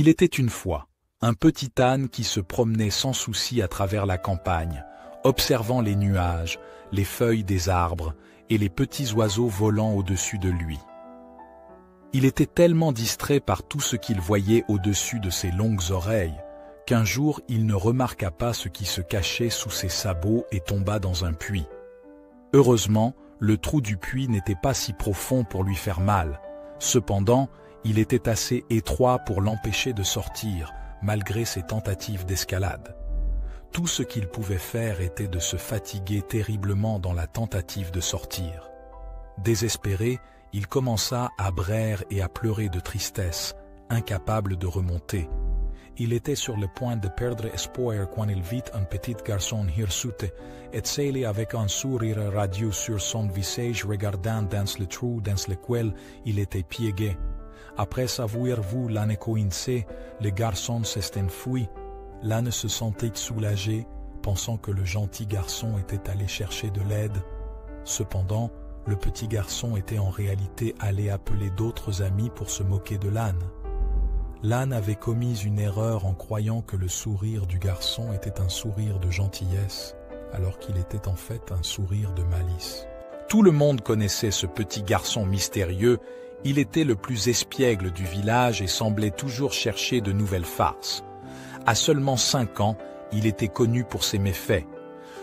Il était une fois un petit âne qui se promenait sans souci à travers la campagne, observant les nuages, les feuilles des arbres et les petits oiseaux volant au-dessus de lui. Il était tellement distrait par tout ce qu'il voyait au-dessus de ses longues oreilles, qu'un jour il ne remarqua pas ce qui se cachait sous ses sabots et tomba dans un puits. Heureusement, le trou du puits n'était pas si profond pour lui faire mal. Cependant, il était assez étroit pour l'empêcher de sortir, malgré ses tentatives d'escalade. Tout ce qu'il pouvait faire était de se fatiguer terriblement dans la tentative de sortir. Désespéré, il commença à braire et à pleurer de tristesse, incapable de remonter. Il était sur le point de perdre espoir quand il vit un petit garçon hirsute et s'ailer avec un sourire radieux sur son visage regardant dans le trou dans lequel il était piégé. Après avoir vu l'âne coincé, le garçon s'est enfui. L'âne se sentait soulagé, pensant que le gentil garçon était allé chercher de l'aide. Cependant, le petit garçon était en réalité allé appeler d'autres amis pour se moquer de l'âne. L'âne avait commis une erreur en croyant que le sourire du garçon était un sourire de gentillesse, alors qu'il était en fait un sourire de malice. Tout le monde connaissait ce petit garçon mystérieux. Il était le plus espiègle du village et semblait toujours chercher de nouvelles farces. À seulement 5 ans, il était connu pour ses méfaits.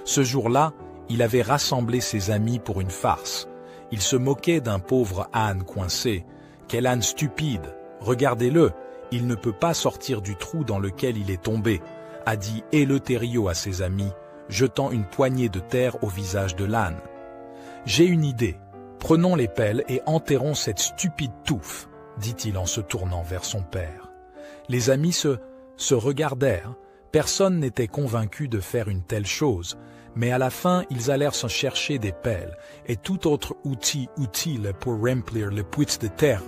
Ce jour-là, il avait rassemblé ses amis pour une farce. Il se moquait d'un pauvre âne coincé. « Quel âne stupide! Regardez-le! Il ne peut pas sortir du trou dans lequel il est tombé », a dit Eleutério à ses amis, jetant une poignée de terre au visage de l'âne. « J'ai une idée. Prenons les pelles et enterrons cette stupide touffe, dit-il en se tournant vers son père. Les amis se regardèrent. Personne n'était convaincu de faire une telle chose, mais à la fin ils allèrent se chercher des pelles et tout autre outil utile pour remplir le puits de terre.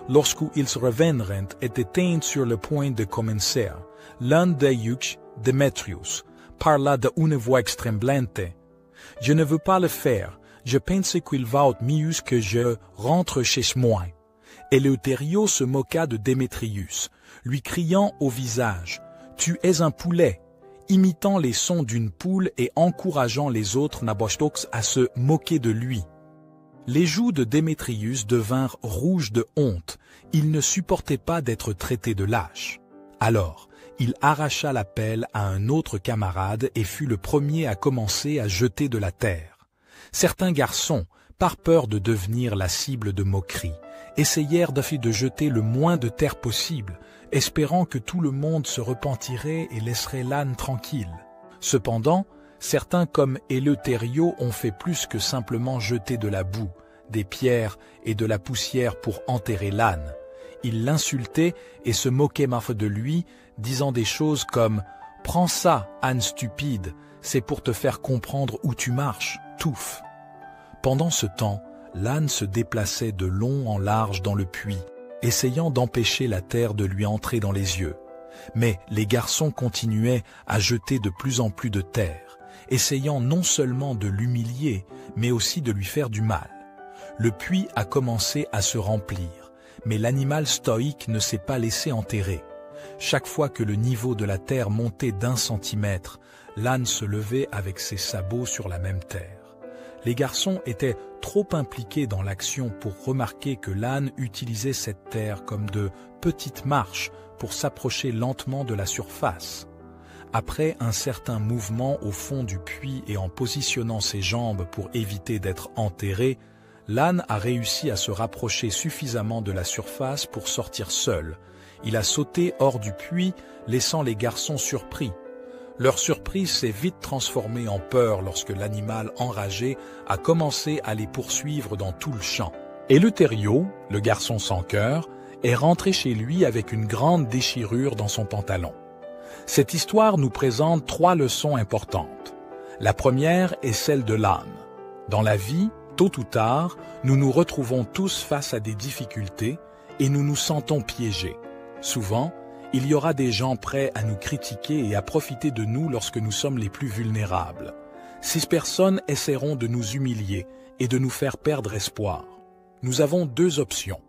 Lorsqu'ils revinrent et étaient sur le point de commencer, l'un d'eux, Démétrius, parla d'une voix extrêmblante. « Je ne veux pas le faire. Je pense qu'il va être mieux que je rentre chez moi. » Eleutério se moqua de Démétrius, lui criant au visage « Tu es un poulet !» imitant les sons d'une poule et encourageant les autres Nabostox à se moquer de lui. Les joues de Démétrius devinrent rouges de honte. Il ne supportait pas d'être traité de lâche. Alors, il arracha la pelle à un autre camarade et fut le premier à commencer à jeter de la terre. Certains garçons, par peur de devenir la cible de moqueries, essayèrent de jeter le moins de terre possible, espérant que tout le monde se repentirait et laisserait l'âne tranquille. Cependant, certains comme Eleutério ont fait plus que simplement jeter de la boue, des pierres et de la poussière pour enterrer l'âne. Ils l'insultaient et se moquaient de lui, disant des choses comme « Prends ça, âne stupide, c'est pour te faire comprendre où tu marches, touffe !» Pendant ce temps, l'âne se déplaçait de long en large dans le puits, essayant d'empêcher la terre de lui entrer dans les yeux. Mais les garçons continuaient à jeter de plus en plus de terre, essayant non seulement de l'humilier, mais aussi de lui faire du mal. Le puits a commencé à se remplir, mais l'animal stoïque ne s'est pas laissé enterrer. Chaque fois que le niveau de la terre montait d'1 centimètre, l'âne se levait avec ses sabots sur la même terre. Les garçons étaient trop impliqués dans l'action pour remarquer que l'âne utilisait cette terre comme de petites marches pour s'approcher lentement de la surface. Après un certain mouvement au fond du puits et en positionnant ses jambes pour éviter d'être enterré, l'âne a réussi à se rapprocher suffisamment de la surface pour sortir seul. Il a sauté hors du puits, laissant les garçons surpris. Leur surprise s'est vite transformée en peur lorsque l'animal enragé a commencé à les poursuivre dans tout le champ. Eleutério, le garçon sans cœur, est rentré chez lui avec une grande déchirure dans son pantalon. Cette histoire nous présente 3 leçons importantes. La première est celle de l'âme. Dans la vie, tôt ou tard, nous nous retrouvons tous face à des difficultés et nous nous sentons piégés. Souvent, il y aura des gens prêts à nous critiquer et à profiter de nous lorsque nous sommes les plus vulnérables. Ces personnes essaieront de nous humilier et de nous faire perdre espoir. Nous avons 2 options.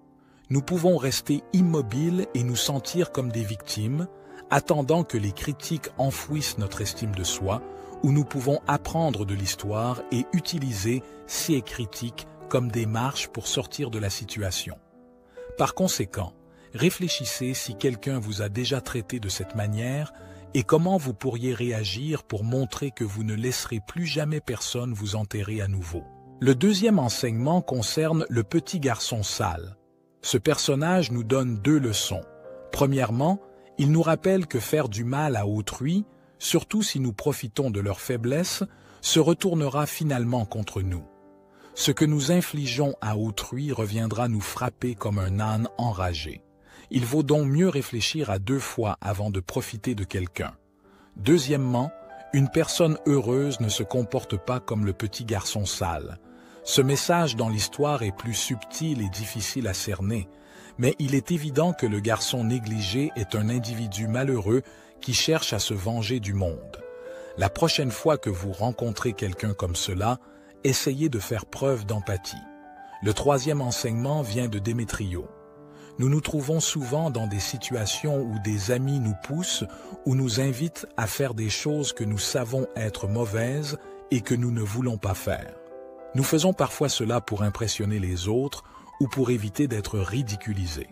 nous pouvons rester immobiles et nous sentir comme des victimes, attendant que les critiques enfouissent notre estime de soi, ou nous pouvons apprendre de l'histoire et utiliser ces critiques comme des marches pour sortir de la situation. Par conséquent, réfléchissez si quelqu'un vous a déjà traité de cette manière et comment vous pourriez réagir pour montrer que vous ne laisserez plus jamais personne vous enterrer à nouveau. Le deuxième enseignement concerne le petit garçon sale. Ce personnage nous donne deux leçons. Premièrement, il nous rappelle que faire du mal à autrui, surtout si nous profitons de leur faiblesse, se retournera finalement contre nous. Ce que nous infligeons à autrui reviendra nous frapper comme un âne enragé. Il vaut donc mieux réfléchir à 2 fois avant de profiter de quelqu'un. Deuxièmement, une personne heureuse ne se comporte pas comme le petit garçon sale. Ce message dans l'histoire est plus subtil et difficile à cerner, mais il est évident que le garçon négligé est un individu malheureux qui cherche à se venger du monde. La prochaine fois que vous rencontrez quelqu'un comme cela, essayez de faire preuve d'empathie. Le troisième enseignement vient de Démétrio. Nous nous trouvons souvent dans des situations où des amis nous poussent ou nous invitent à faire des choses que nous savons être mauvaises et que nous ne voulons pas faire. Nous faisons parfois cela pour impressionner les autres ou pour éviter d'être ridiculisés.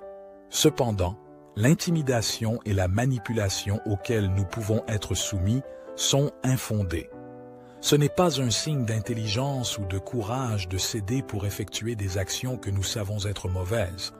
Cependant, l'intimidation et la manipulation auxquelles nous pouvons être soumis sont infondées. Ce n'est pas un signe d'intelligence ou de courage de céder pour effectuer des actions que nous savons être mauvaises.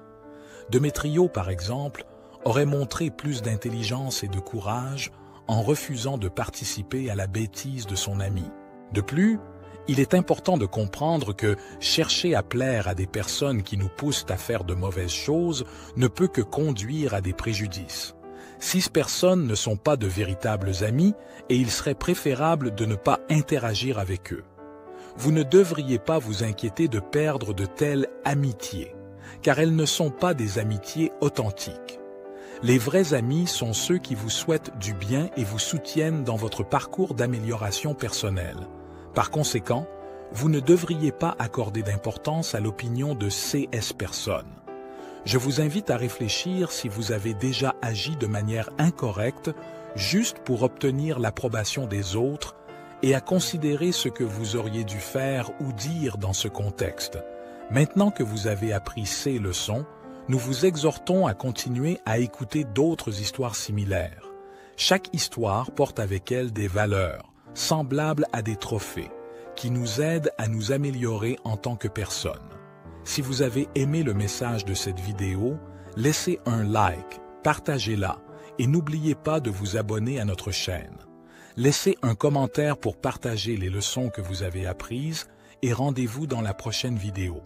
Démétrio, par exemple, aurait montré plus d'intelligence et de courage en refusant de participer à la bêtise de son ami. De plus, il est important de comprendre que chercher à plaire à des personnes qui nous poussent à faire de mauvaises choses ne peut que conduire à des préjudices. 6 personnes ne sont pas de véritables amis et il serait préférable de ne pas interagir avec eux. Vous ne devriez pas vous inquiéter de perdre de telles amitiés, car elles ne sont pas des amitiés authentiques. Les vrais amis sont ceux qui vous souhaitent du bien et vous soutiennent dans votre parcours d'amélioration personnelle. Par conséquent, vous ne devriez pas accorder d'importance à l'opinion de ces personnes. Je vous invite à réfléchir si vous avez déjà agi de manière incorrecte juste pour obtenir l'approbation des autres et à considérer ce que vous auriez dû faire ou dire dans ce contexte. Maintenant que vous avez appris ces leçons, nous vous exhortons à continuer à écouter d'autres histoires similaires. Chaque histoire porte avec elle des valeurs, semblables à des trophées, qui nous aident à nous améliorer en tant que personne. Si vous avez aimé le message de cette vidéo, laissez un like, partagez-la et n'oubliez pas de vous abonner à notre chaîne. Laissez un commentaire pour partager les leçons que vous avez apprises et rendez-vous dans la prochaine vidéo.